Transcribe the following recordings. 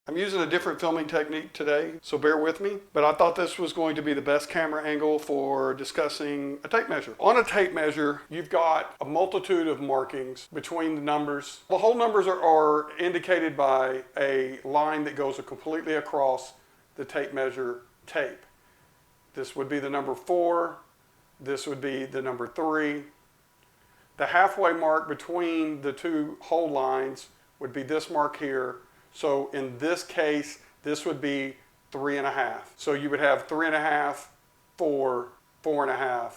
I'm using a different filming technique today, so bear with me, but I thought this was going to be the best camera angle for discussing a tape measure. On a tape measure, you've got a multitude of markings between the numbers. The whole numbers are indicated by a line that goes completely across the tape measure tape. This would be the number 4, this would be the number 3. The halfway mark between the two whole lines would be this mark here. So in this case, this would be 3.5. So you would have 3.5, 4, 4.5,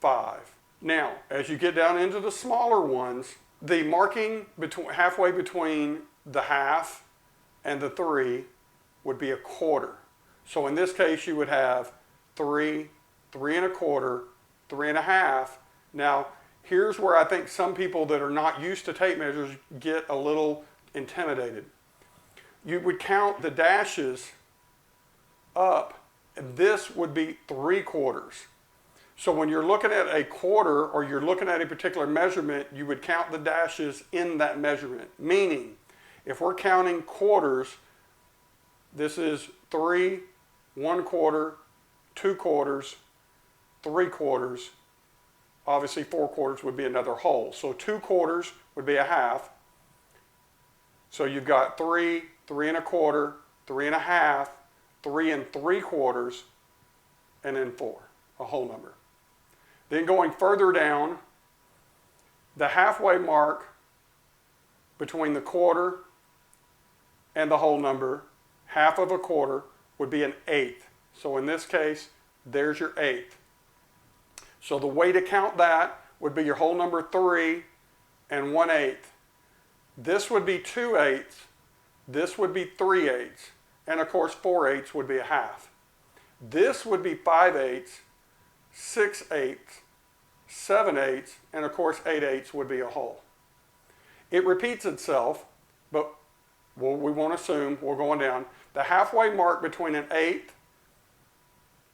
5. Now, as you get down into the smaller ones, the marking halfway between the half and the 3 would be 1/4. So in this case, you would have 3, 3.25, 3.5. Now, here's where I think some people that are not used to tape measures get a little intimidated. You would count the dashes up, and this would be 3/4. So when you're looking at a quarter or you're looking at a particular measurement, you would count the dashes in that measurement. Meaning, if we're counting quarters, this is 3, 1/4, 2/4, 3/4. Obviously, 4/4 would be another whole. So 2/4 would be a half. So you've got 3, 3.25, 3.5, 3 3/4, and then 4, a whole number. Then going further down, the halfway mark between the quarter and the whole number, half of 1/4, would be 1/8. So in this case, there's your 1/8. So the way to count that would be your whole number 3 and 1/8. This would be 2/8, this would be 3/8, and of course 4/8 would be a half. This would be 5/8, 6/8, 7/8, and of course 8/8 would be a whole. It repeats itself, but we won't assume, we're going down. The halfway mark between 1/8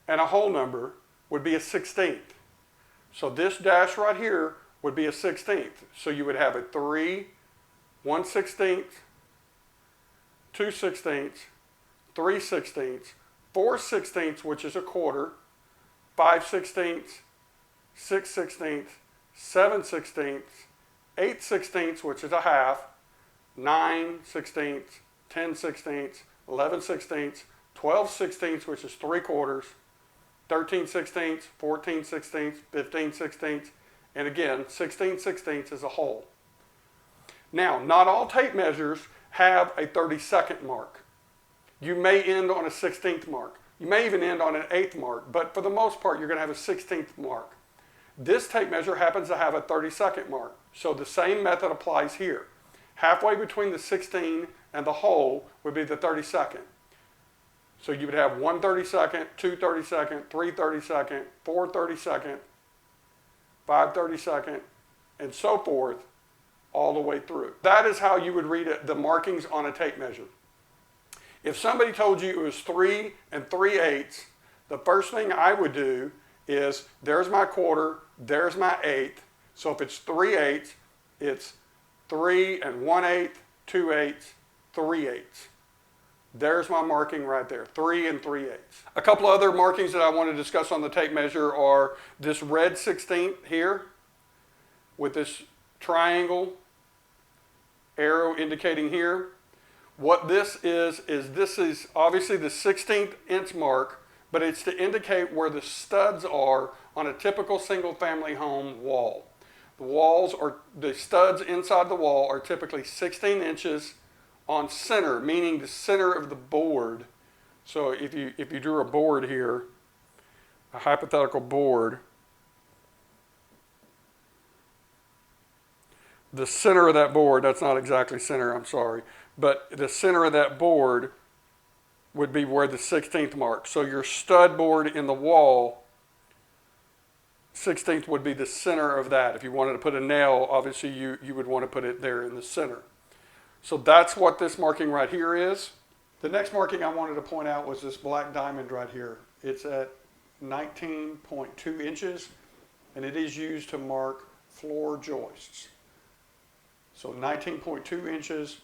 and a whole number would be a 1/16. So this dash right here would be a 1/16. So you would have a 3, 1/16, 2/16, 3/16, 4/16, which is 1/4, 5/16, 6/16, 7/16, 8/16, which is a half, 9/16, 10/16, 11/16, 12/16, which is 3/4, 13/16, 14/16, 15/16, and again, 16/16 is a whole. Now, not all tape measures have a 32nd mark. You may end on a 16th mark. You may even end on an 8th mark, but for the most part, you're going to have a 16th mark. This tape measure happens to have a 32nd mark, so the same method applies here. Halfway between the 16 and the whole would be the 32nd. So you would have 1/32, 2/32, 3/32, 4/32, 5/32, and so forth, all the way through. That is how you would read the markings on a tape measure. If somebody told you it was 3 and 3/8, the first thing I would do is, there's my 1/4, there's my 1/8. So if it's 3/8, it's 3 and 1/8, 2/8, 3/8. There's my marking right there, 3 and 3/8. A couple other markings that I want to discuss on the tape measure are this red 16th here with this triangle arrow indicating here. What this is this is obviously the 16th inch mark, but it's to indicate where the studs are on a typical single family home wall. The studs inside the wall are typically 16 inches on center, meaning the center of the board. So if you drew a board here, a hypothetical board, the center of that board, that's not exactly center, I'm sorry, but the center of that board would be where the 16th mark. So your stud board in the wall, 16th would be the center of that. If you wanted to put a nail, obviously you would want to put it there in the center. So that's what this marking right here is. The next marking I wanted to point out was this black diamond right here. It's at 19.2 inches, and it is used to mark floor joists. So 19.2 inches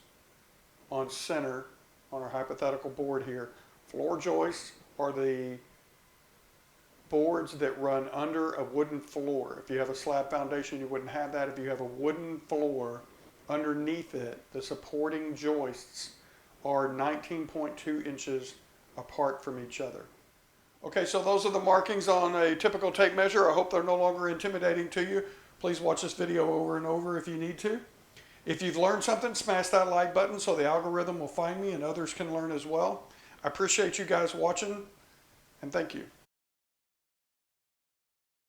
on center on our hypothetical board here. Floor joists are the boards that run under a wooden floor. If you have a slab foundation, you wouldn't have that. If you have a wooden floor, underneath it, the supporting joists are 19.2 inches apart from each other. Okay, so those are the markings on a typical tape measure. I hope they're no longer intimidating to you. Please watch this video over and over if you need to. If you've learned something, smash that like button so the algorithm will find me and others can learn as well. I appreciate you guys watching, and thank you.